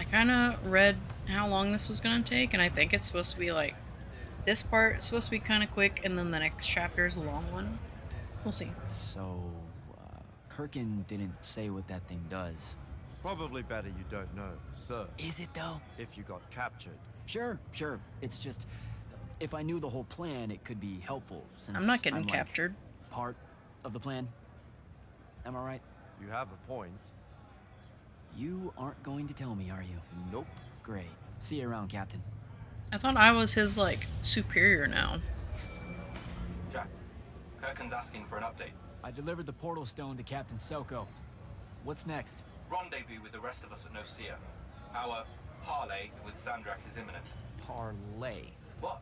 I kind of read how long this was going to take, and I think it's supposed to be like this part is supposed to be kind of quick, and then the next chapter is a long one. We'll see. So, Kirkin didn't say what that thing does. Probably better you don't know, sir. Is it though? If you got captured. Sure. It's just, if I knew the whole plan, it could be helpful since I'm not getting like, captured. part of the plan. Am I right? You have a point. You aren't going to tell me, are you? Nope. Great. See you around, Captain. I thought I was his, like, superior now. Jak, Kirkin's asking for an update. I delivered the portal stone to Captain Selko. What's next? Rendezvous with the rest of us at Nocia. Our parley with Zandrak is imminent. Parlay. What?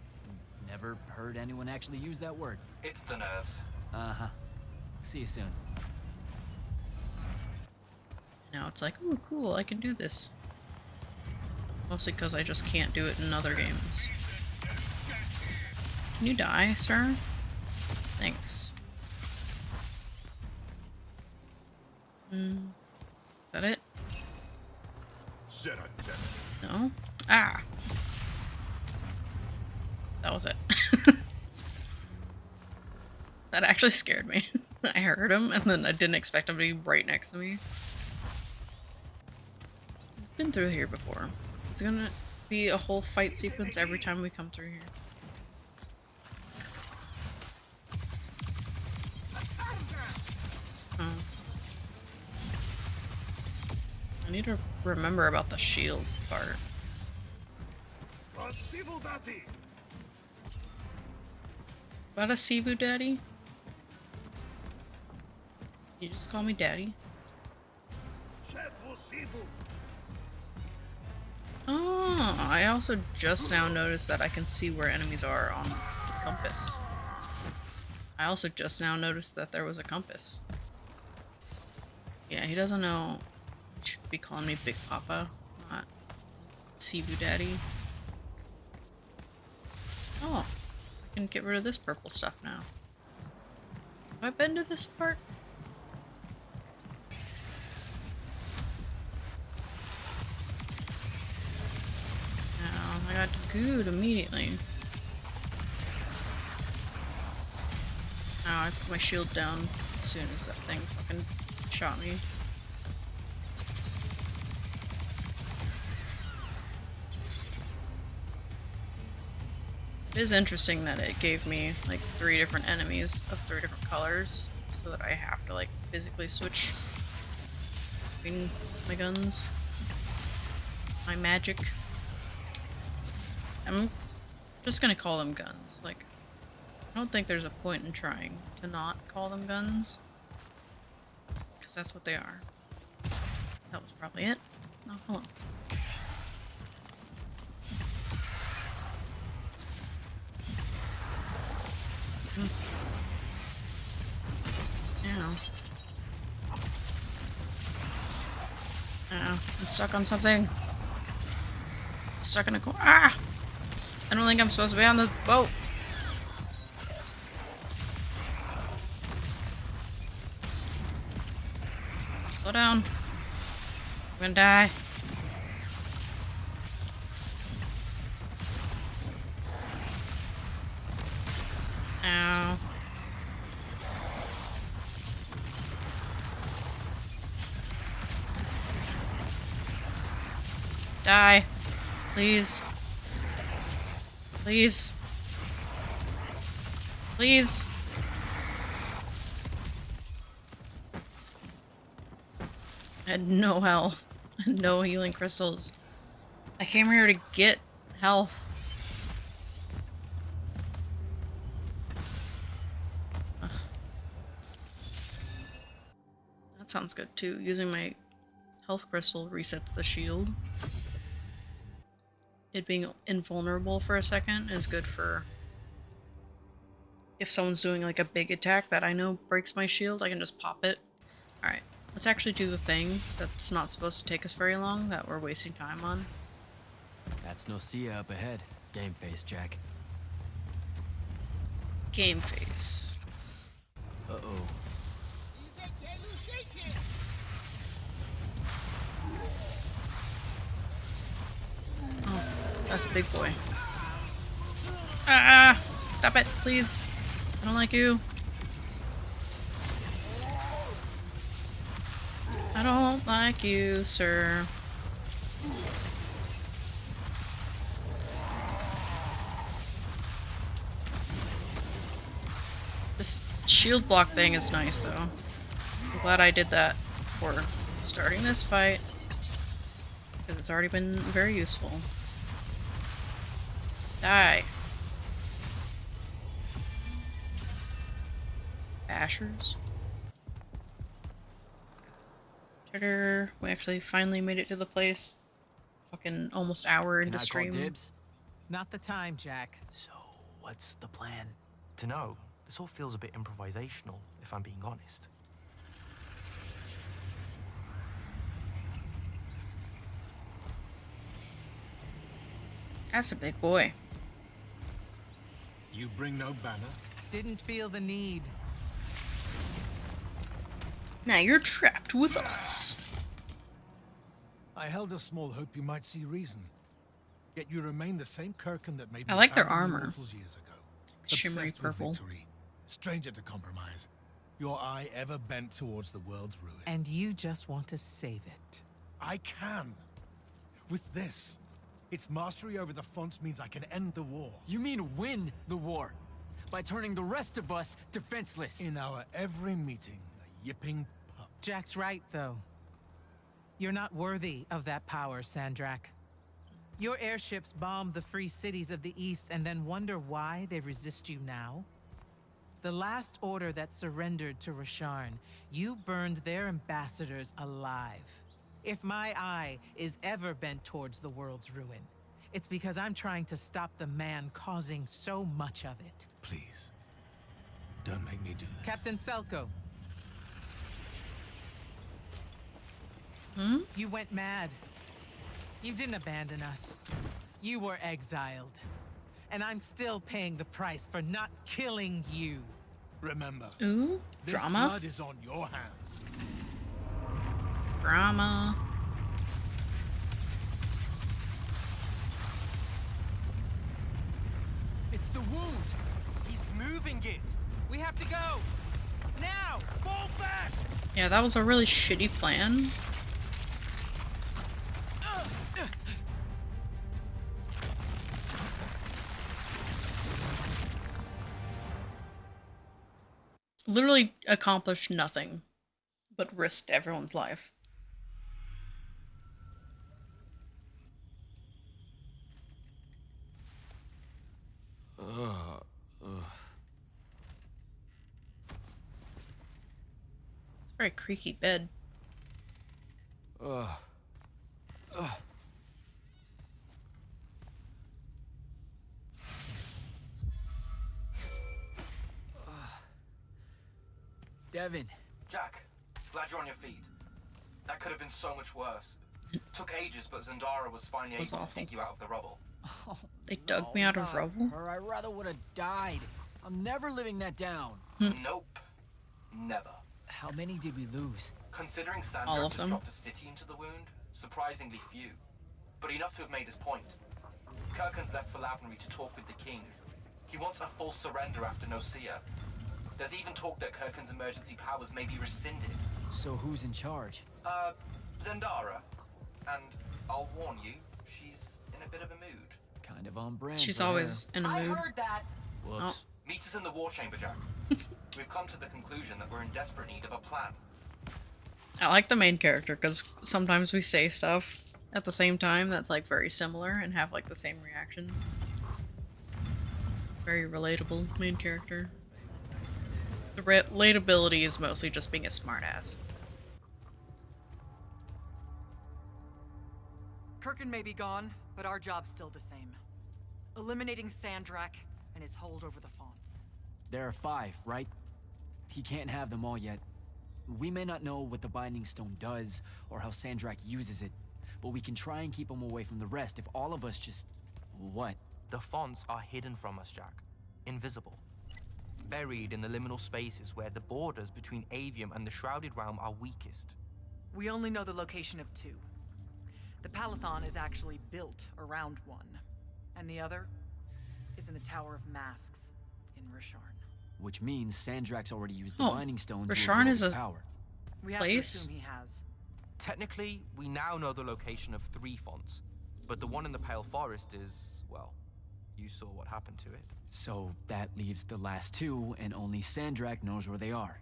Never heard anyone actually use that word. It's the nerves. Uh-huh. See you soon. Now it's like, ooh, cool, I can do this. Mostly because I just can't do it in other games. Can you die, sir? Thanks. Is that it? No? Ah! That was it. That actually scared me. I heard him, and then I didn't expect him to be right next to me. I've been through here before. It's gonna be a whole fight sequence every time we come through here. Oh. I need to remember about the shield part. About a Sivu daddy? You just call me daddy? Oh, I also just now noticed that I can see where enemies are on the compass. I also just now noticed that there was a compass. Yeah, he doesn't know. He should be calling me Big Papa, not Sivu Daddy. Oh, I can get rid of this purple stuff now. Have I been to this part? I got good immediately. Oh, I put my shield down as soon as that thing fucking shot me. It is interesting that it gave me like 3 different enemies of 3 different colors, so that I have to like physically switch between my guns. My magic. I'm just gonna call them guns. Like, I don't think there's a point in trying to not call them guns. Because that's what they are. That was probably it. Oh, hold on. Ow. Ow. I'm stuck on something. I'm stuck in a corner. Ah! I don't think I'm supposed to be on the boat. Slow down. I'm gonna die. Ow. Die. Please. Please. Please. I had no health. No healing crystals. I came here to get health. Ugh. That sounds good too. Using my health crystal resets the shield. It being invulnerable for a second is good for if someone's doing like a big attack that I know breaks my shield, I can just pop it. Alright, let's actually do the thing that's not supposed to take us very long that we're wasting time on. That's Nocia up ahead. Game face, Jak. Game face. Uh-oh. That's a big boy. Ah! Stop it, please. I don't like you. I don't like you, sir. This shield block thing is nice, though. I'm glad I did that before starting this fight, because it's already been very useful. Die. Bashers. We actually finally made it to the place. Fucking almost hour into Can I call stream. dibs? Not the time, Jak. So, what's the plan? To know, this all feels a bit improvisational, if I'm being honest. That's a big boy. You bring no banner? Didn't feel the need. Now you're trapped with us. I held a small hope you might see reason. Yet you remain the same Kirkin that made I me like their found the armor. Immortals years ago. Shimmery Obsessed with purple. victory, stranger to compromise. Your eye ever bent towards the world's ruin. And you just want to save it. I can. With this, its mastery over the fonts means I can end the war. You mean win the war? By turning the rest of us defenseless? In our every meeting, a yipping pup. Jak's right, though. You're not worthy of that power, Sandrak. Your airships bomb the free cities of the East and then wonder why they resist you now? The last order that surrendered to Rasharn, you burned their ambassadors alive. If my eye is ever bent towards the world's ruin, it's because I'm trying to stop the man causing so much of it. Please, don't make me do this. Captain Selko. You went mad. You didn't abandon us. You were exiled. And I'm still paying the price for not killing you. Remember, Ooh, this drama. blood is on your hands. Drama. It's the wound! He's moving it! We have to go! Now! Fall back! Yeah, that was a really shitty plan. Literally accomplished nothing, but risked everyone's life. It's a very creaky bed. Devin, Jak, glad you're on your feet. That could have been so much worse. Took ages, but Zendara was finally Was able to awful. dig you out of the rubble. They dug me out of rubble? Or I rather would have died. I'm never living that down. Nope. Never. How many did we lose? Considering All Sandra of just them. dropped a city into the wound, surprisingly few. But enough to have made his point. Kirkin's left for Lavnery to talk with the king. He wants a full surrender after Nocia. There's even talk that Kirkin's emergency powers may be rescinded. So who's in charge? Zendara. And I'll warn you, she's in a bit of a mood. Kind of on brand. She's for her. always in a mood. that. Whoops. Meet us in the war chamber, Jak. We've come to the conclusion that we're in desperate need of a plan. I like the main character because sometimes we say stuff at the same time that's like very similar and have like the same reactions. Very relatable main character. The relatability is mostly just being a smartass. Kirkin may be gone, but our job's still the same. Eliminating Sandrak and his hold over the fonts. There are 5, right? He can't have them all yet. We may not know what the Binding Stone does, or how Sandrak uses it, but we can try and keep him away from the rest if all of us just... What? The fonts are hidden from us, Jak. Invisible. Buried in the liminal spaces where the borders between Aveum and the Shrouded Realm are weakest. We only know the location of 2. The Palathon is actually built around one. And the other is in the Tower of Masks in Rasharn. Which means Sandrak's already used the Oh, Binding Stone to Rasharn absorb is its a power. We have to place? assume he has. Technically, we now know the location of 3 fonts, but the one in the Pale Forest is, well, you saw what happened to it. So that leaves the last 2, and only Sandrak knows where they are.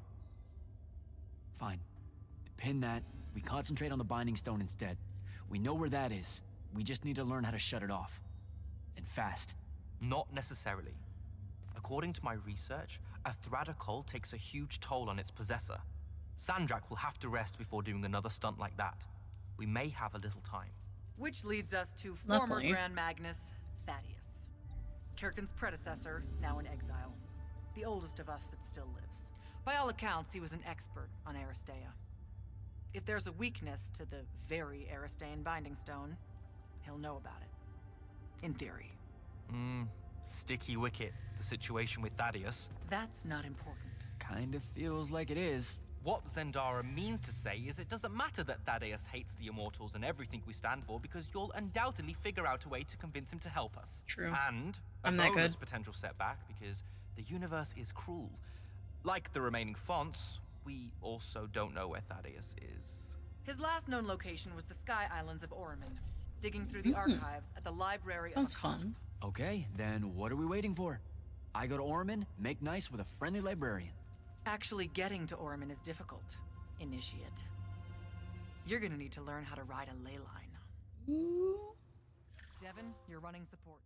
Fine. Pin that. We concentrate on the Binding Stone instead. We know where that is. We just need to learn how to shut it off. And fast. Not necessarily. According to my research, a Thradda cull takes a huge toll on its possessor. Sandrak will have to rest before doing another stunt like that. We may have a little time. Which leads us to former Luckily. Grand Magnus Thaddeus. Kirkin's predecessor, now in exile. The oldest of us that still lives. By all accounts, he was an expert on Aristea. If there's a weakness to the very Aristean Binding Stone, he'll know about it. In theory. Sticky wicket, the situation with Thaddeus. That's not important. Kind of feels like it is. What Zendara means to say is it doesn't matter that Thaddeus hates the Immortals and everything we stand for, because you'll undoubtedly figure out a way to convince him to help us. True. And a I'm that bonus good. potential setback, because the universe is cruel. Like the remaining fonts, we also don't know where Thaddeus is. His last known location was the Sky Islands of Oriman, digging through the archives at the Library Sounds of Akaf. fun. Okay, then what are we waiting for? I go to Orman, make nice with a friendly librarian. Actually getting to Oriman is difficult, Initiate. You're gonna need to learn how to ride a ley line. Ooh. Devin, you're running support.